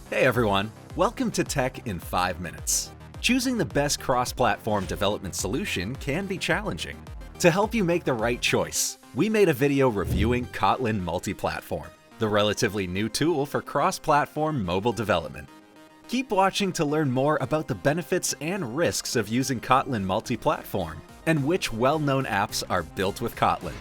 Hey everyone, welcome to Tech in 5 Minutes. Choosing the best cross-platform development solution can be challenging. To help you make the right choice, we made a video reviewing Kotlin Multiplatform, the relatively new tool for cross-platform mobile development. Keep watching to learn more about the benefits and risks of using Kotlin Multiplatform and which well-known apps are built with Kotlin.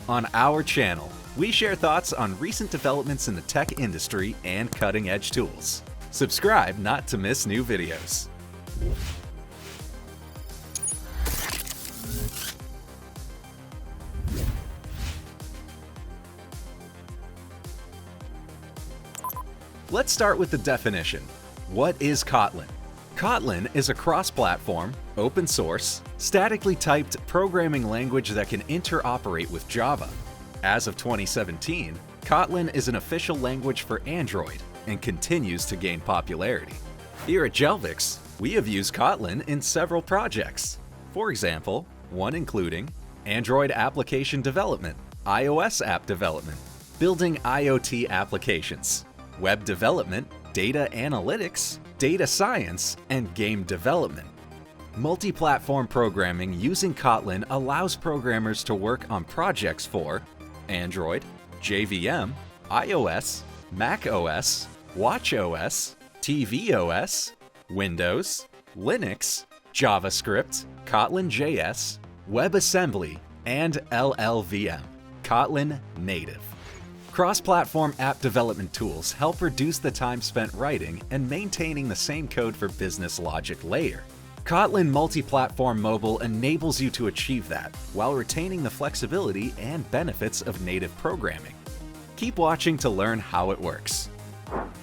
On our channel, we share thoughts on recent developments in the tech industry and cutting-edge tools. Subscribe not to miss new videos. Let's start with the definition. What is Kotlin? Kotlin is a cross-platform, open-source, statically typed programming language that can interoperate with Java. As of 2017, Kotlin is an official language for Android and continues to gain popularity. Here at Jelvix, we have used Kotlin in several projects. For example, one including Android application development, iOS app development, building IoT applications, web development, data analytics, data science, and game development. Multi-platform programming using Kotlin allows programmers to work on projects for Android, JVM, iOS, macOS, watchOS, tvOS, Windows, Linux, JavaScript, Kotlin.js, WebAssembly, and LLVM, Kotlin Native. Cross-platform app development tools help reduce the time spent writing and maintaining the same code for business logic layer. Kotlin Multiplatform Mobile enables you to achieve that while retaining the flexibility and benefits of native programming. Keep watching to learn how it works.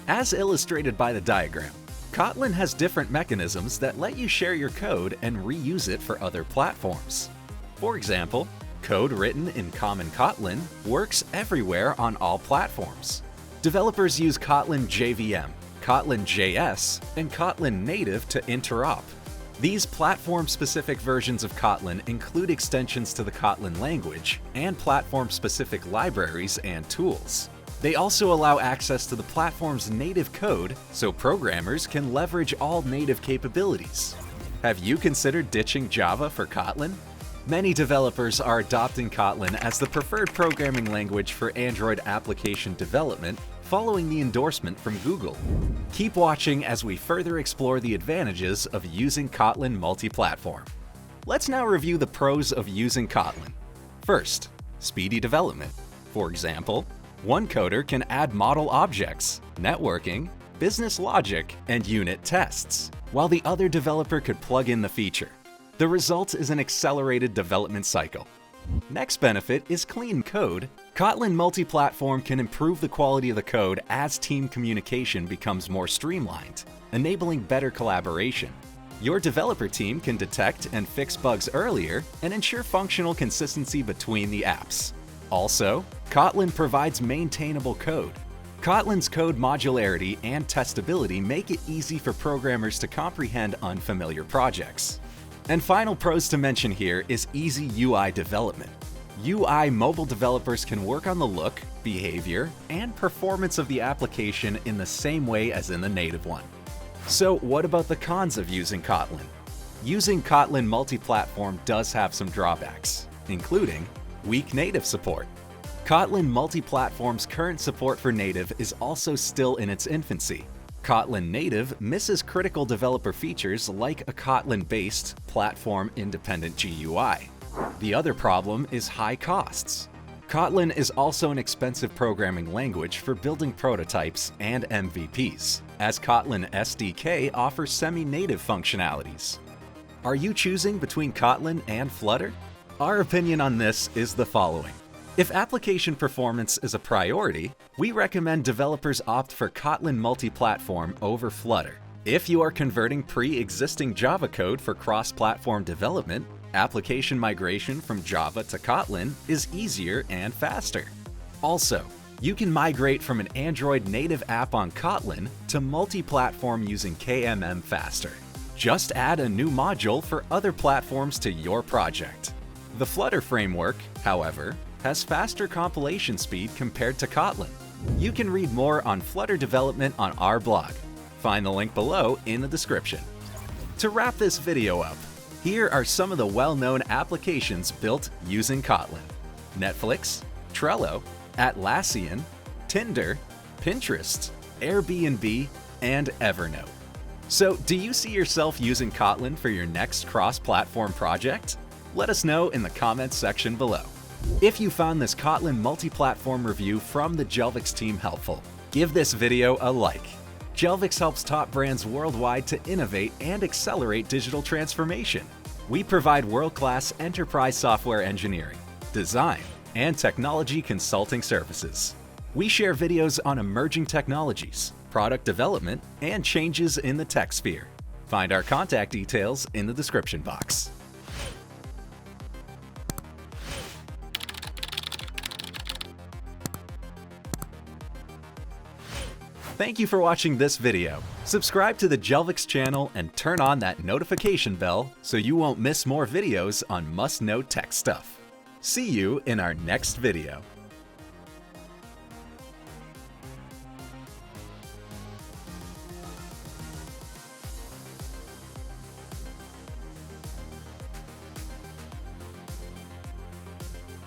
As illustrated by the diagram, Kotlin has different mechanisms that let you share your code and reuse it for other platforms. For example, code written in Common Kotlin works everywhere on all platforms. Developers use Kotlin JVM, Kotlin.js, and Kotlin Native to interop. These platform-specific versions of Kotlin include extensions to the Kotlin language and platform-specific libraries and tools. They also allow access to the platform's native code so programmers can leverage all native capabilities. Have you considered ditching Java for Kotlin? Many developers are adopting Kotlin as the preferred programming language for Android application development following the endorsement from Google. Keep watching as we further explore the advantages of using Kotlin Multiplatform. Let's now review the pros of using Kotlin. First, speedy development. For example, one coder can add model objects, networking, business logic, and unit tests, while the other developer could plug in the feature. The result is an accelerated development cycle. Next benefit is clean code. Kotlin Multiplatform can improve the quality of the code as team communication becomes more streamlined, enabling better collaboration. Your developer team can detect and fix bugs earlier and ensure functional consistency between the apps. Also, Kotlin provides maintainable code. Kotlin's code modularity and testability make it easy for programmers to comprehend unfamiliar projects. And final pros to mention here is easy UI development. UI mobile developers can work on the look, behavior, and performance of the application in the same way as in the native one. So what about the cons of using Kotlin? Using Kotlin Multiplatform does have some drawbacks, including weak native support. Kotlin Multiplatform's current support for native is also still in its infancy. Kotlin Native misses critical developer features like a Kotlin-based, platform-independent GUI. The other problem is high costs. Kotlin is also an expensive programming language for building prototypes and MVPs, as Kotlin SDK offers semi-native functionalities. Are you choosing between Kotlin and Flutter? Our opinion on this is the following. If application performance is a priority, we recommend developers opt for Kotlin Multiplatform over Flutter. If you are converting pre-existing Java code for cross-platform development, application migration from Java to Kotlin is easier and faster. Also, you can migrate from an Android native app on Kotlin to multi-platform using KMM faster. Just add a new module for other platforms to your project. The Flutter framework, however, has faster compilation speed compared to Kotlin. You can read more on Flutter development on our blog. Find the link below in the description. To wrap this video up, here are some of the well-known applications built using Kotlin: Netflix, Trello, Atlassian, Tinder, Pinterest, Airbnb, and Evernote. So, do you see yourself using Kotlin for your next cross-platform project? Let us know in the comments section below. If you found this Kotlin Multiplatform review from the Jelvix team helpful, give this video a like. Jelvix helps top brands worldwide to innovate and accelerate digital transformation. We provide world-class enterprise software engineering, design, and technology consulting services. We share videos on emerging technologies, product development, and changes in the tech sphere. Find our contact details in the description box. Thank you for watching this video. Subscribe to the Jelvix channel and turn on that notification bell so you won't miss more videos on must-know tech stuff. See you in our next video.